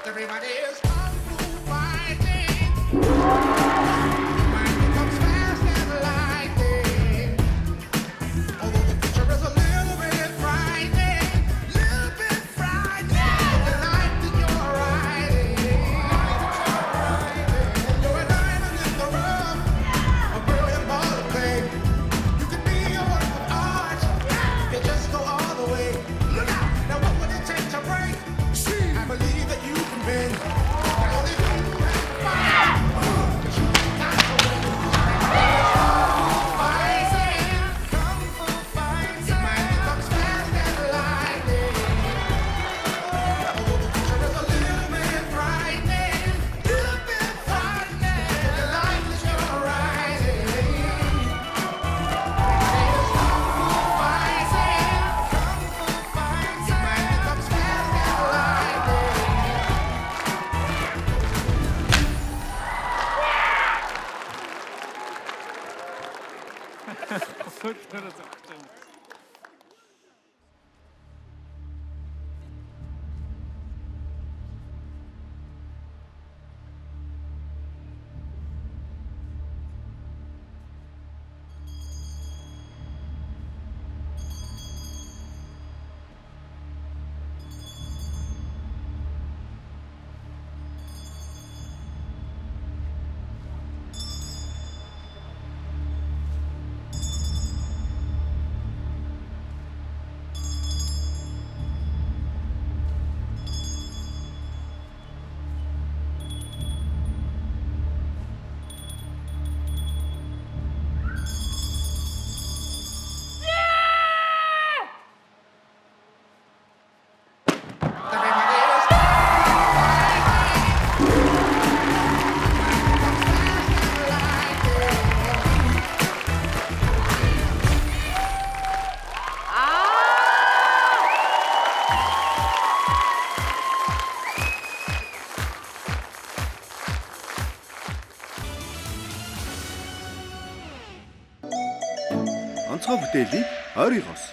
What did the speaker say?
Everybody is kung fu fighting. Mind becomes fast as lightning. Although the future is a little bit frightening, the life that you're riding. You're a diamond in the rough, a brilliant ball of clay. You can be a work of art if you just go all the way. Look out! Now what would it take to break? I believe that you can bend. Only you have fire. You got to win. Fighting, kung fu fighting. Mind becomes fast as lightning. Although the future is a little bit frightening, the life that you're riding. It's kung fu fighting, mind becomes fast as lightning. Everybody is Онцгой бүтээлийг ойрын хос